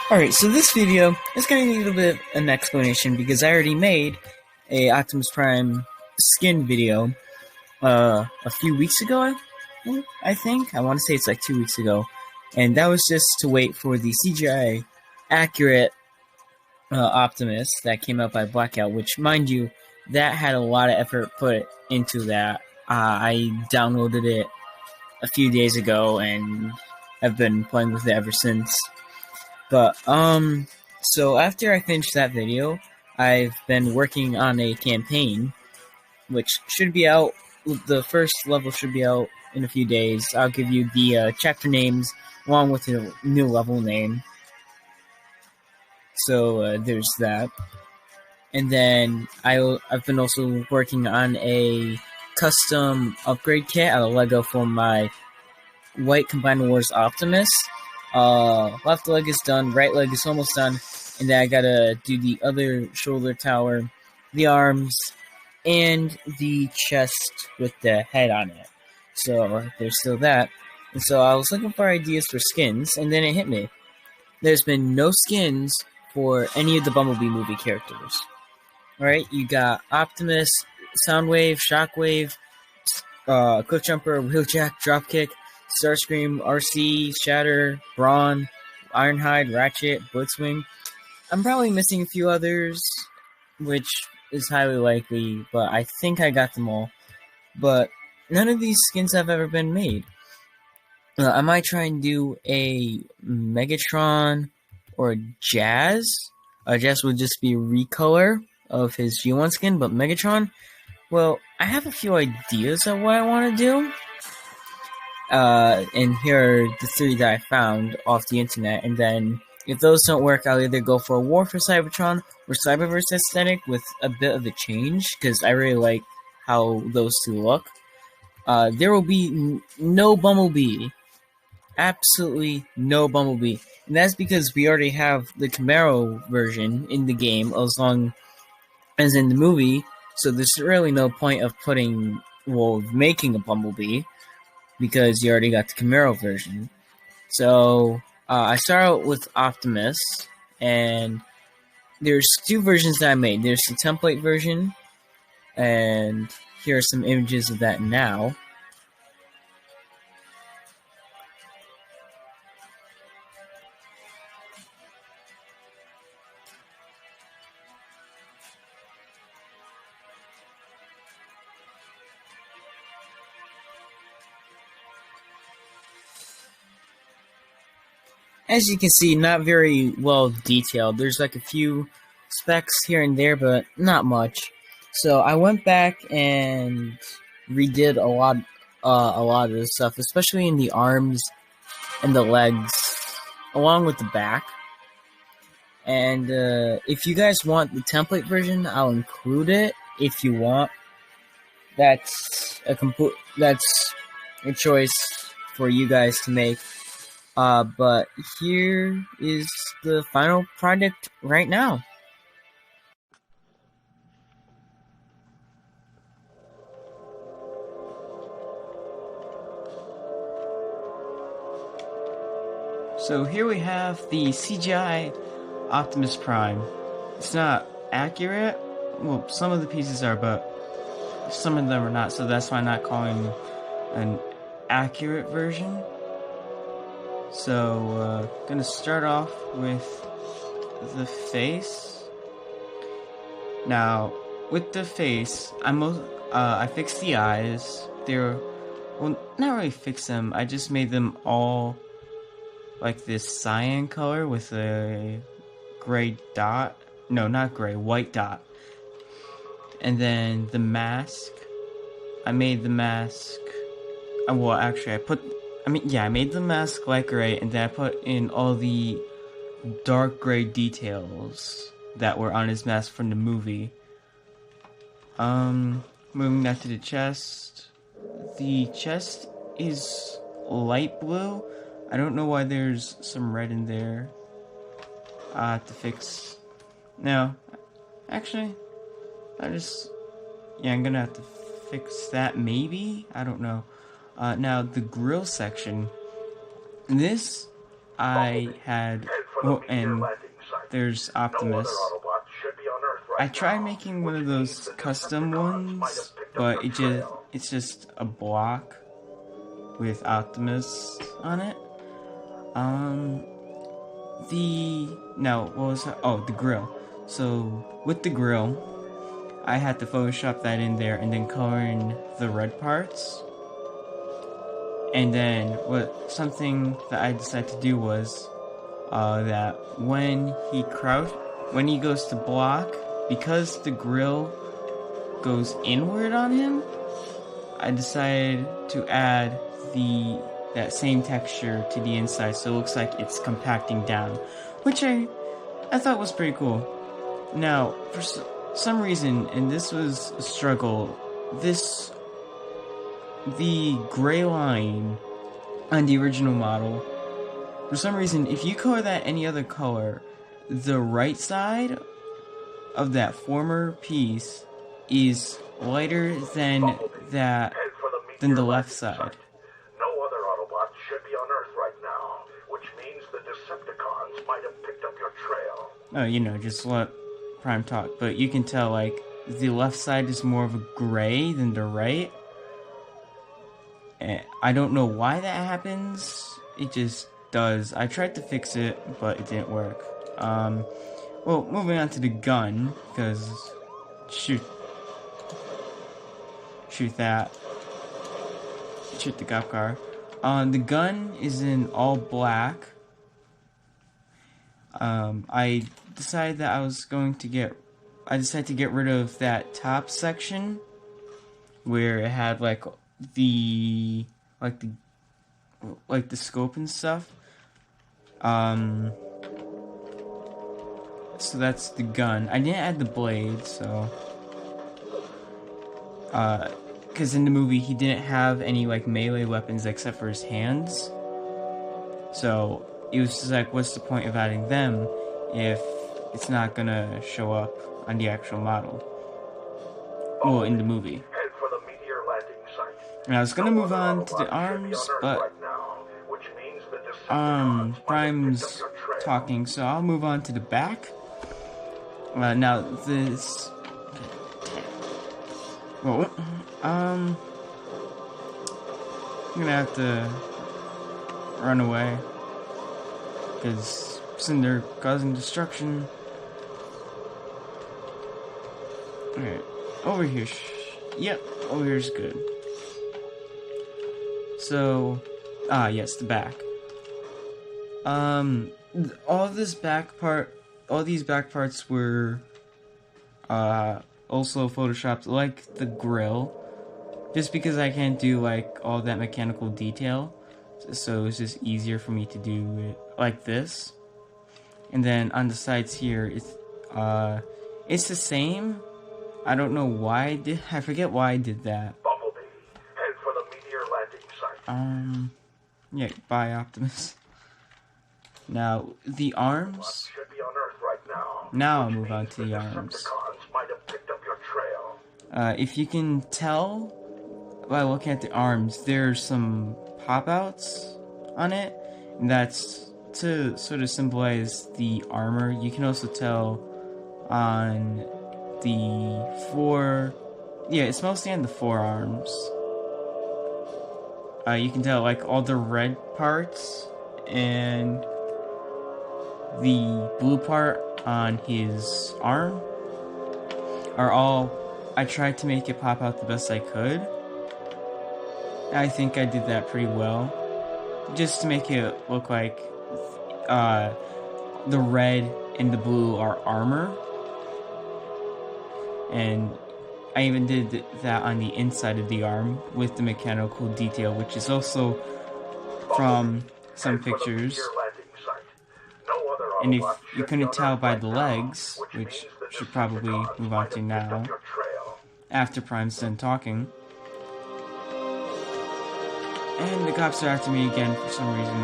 Alright, so this video is going to need a little bit of an explanation because I already made a Optimus Prime skin video a few weeks ago, I think. I want to say it's like 2 weeks ago. And that was just to wait for the CGI accurate Optimus that came out by Blackout, which, mind you, that had a lot of effort put into that. I downloaded it a few days ago and have been playing with it ever since. But, so after I finished that video, I've been working on a campaign, which should be out, the first level should be out in a few days. I'll give you the chapter names along with the new level name. So, there's that. And then I've been also working on a custom upgrade kit out of Lego for my White Combined Wars Optimus. Left leg is done, right leg is almost done, and then I gotta do the other shoulder tower, the arms, and the chest with the head on it. So there's still that. And so I was looking for ideas for skins, and then it hit me. There's been no skins for any of the Bumblebee movie characters. Alright, you got Optimus, Soundwave, Shockwave, Cliffjumper, Wheeljack, Dropkick, Starscream, RC, Shatter, Brawn, Ironhide, Ratchet, Blitzwing. I'm probably missing a few others, which is highly likely, but I think I got them all. But none of these skins have ever been made. I might try and do a Megatron or Jazz. Jazz would just be a recolor of his G1 skin, but Megatron, well, I have a few ideas of what I want to do. And here are the three that I found off the internet, and then if those don't work, I'll either go for a War for Cybertron or Cyberverse aesthetic with a bit of a change, because I really like how those two look. There will be no Bumblebee. Absolutely no Bumblebee. And that's because we already have the Camaro version in the game, as long as in the movie, so there's really no point of making a Bumblebee, because you already got the Camaro version. So, I start out with Optimus, and there's two versions that I made. There's the template version, and here are some images of that now. As you can see, not very well detailed. There's like a few specs here and there, but not much. So I went back and redid a lot of this stuff, especially in the arms and the legs, along with the back. And if you guys want the template version, I'll include it if you want. That's a choice for you guys to make. But here is the final product right now. So here we have the CGI Optimus Prime. It's not accurate. Well, some of the pieces are, but some of them are not, so that's why I'm not calling an accurate version. So, gonna start off with the face. Now, with the face, I fixed the eyes. Well, not really fixed them. I just made them all like this cyan color with a gray dot. No, not gray, white dot. And then the mask. I made the mask. Well, actually, I made the mask light gray, and then I put in all the dark gray details that were on his mask from the movie. Moving that to the chest. The chest is light blue. I don't know why there's some red in there. I have to fix. No, actually, I'm gonna have to fix that maybe? I don't know. Now, the grill section. This, I had Oh, and there's Optimus. I tried making one of those custom ones, but it's just a block with Optimus on it. What was that? Oh, the grill. So with the grill, I had to Photoshop that in there and then color in the red parts. And then something that I decided to do was that when he goes to block, because the grill goes inward on him, I decided to add that same texture to the inside, so it looks like it's compacting down, which I thought was pretty cool. Now, for some reason, and this was a struggle, the gray line on the original model, for some reason, if you color that any other color, the right side of that former piece is lighter than the left side. No other Autobots should be on Earth right now, which means the Decepticons might have picked up your trail. Oh, just let Prime talk, but you can tell, like, the left side is more of a gray than the right. And I don't know why that happens, it just does. I tried to fix it, but it didn't work. Well, moving on to the gun, because shoot that. Shoot the cop car. The gun is in all black. I decided to get rid of that top section where it had like the scope and stuff. So that's the gun. I didn't add the blade, so because in the movie he didn't have any like melee weapons except for his hands. So it was just like, what's the point of adding them if it's not gonna show up on the actual model? Well, in the movie. And I was gonna move on to the arms, but Prime's talking, so I'll move on to the back. Now this. Well, I'm gonna have to run away because they're causing destruction. Alright, over here. Yep, over here's good. So, yes, the back. All these back parts were also photoshopped, like the grill, just because I can't do like all that mechanical detail, so it's just easier for me to do it like this. And then on the sides here, it's the same. I don't know why I forget why I did that. Bumblebee, head for the meteor landing site. Yeah, bye, Optimus. Now, the arms. Should be on Earth right now. Now I'll move on to the arms. Decepticons might have picked up your trail. If you can tell by looking at the arms, there's some pop-outs on it, and that's to sort of symbolize the armor. You can also tell on it's mostly on the forearms. You can tell like all the red parts and the blue part on his arm are all. I tried to make it pop out the best I could. I think I did that pretty well, just to make it look like the red and the blue are armor. And I even did that on the inside of the arm with the mechanical detail, which is also from some pictures. And if you couldn't tell by the legs, which should probably move on to now, after Prime's done talking. And the cops are after me again for some reason.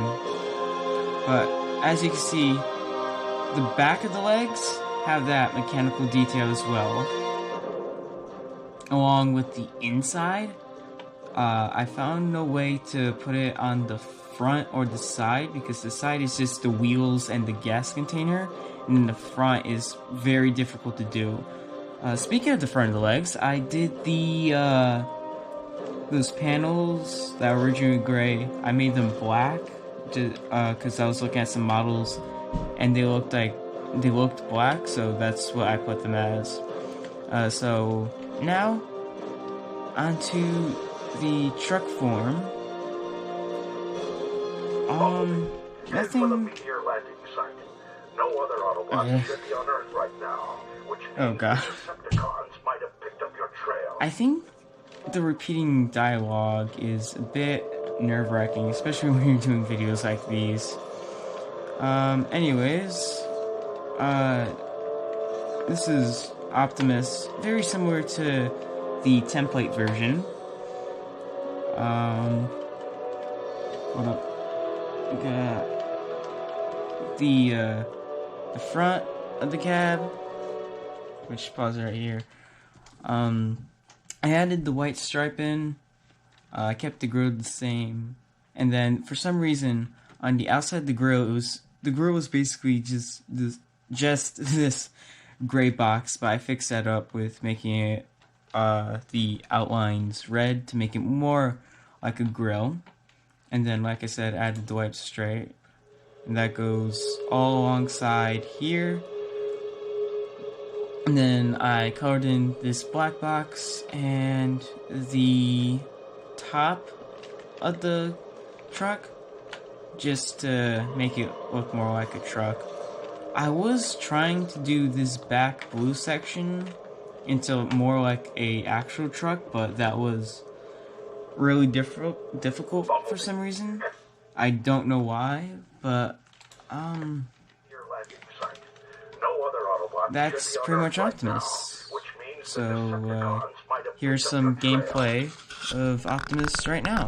But as you can see, the back of the legs have that mechanical detail as well, along with the inside I found no way to put it on the front or the side, because the side is just the wheels and the gas container, and then the front is very difficult to do. Speaking of the front of the legs, I did those panels that were originally gray. I made them black, because I was looking at some models, and they looked black, so that's what I put them as. So now onto the truck form. Head for the Nothing. meteor landing site. No other Autobots should be on Earth right now, which means Oh god. the Decepticons might have picked up your trail. I think the repeating dialogue is a bit nerve-wracking, especially when you're doing videos like these. Anyways, this is Optimus, very similar to the template version. Hold up. We got the front of the cab, which pause right here. I added the white stripe in. I kept the grill the same, and then for some reason on the outside of the grill, the grill was basically just this gray box, but I fixed that up with making it the outlines red to make it more like a grill. And then, like I said, added the white stripe, and that goes all alongside here. And then I colored in this black box and the top of the truck, just to make it look more like a truck. I was trying to do this back blue section into more like a actual truck, but that was really difficult for some reason. I don't know why, but that's pretty much Optimus. So here's some gameplay of Optimus right now.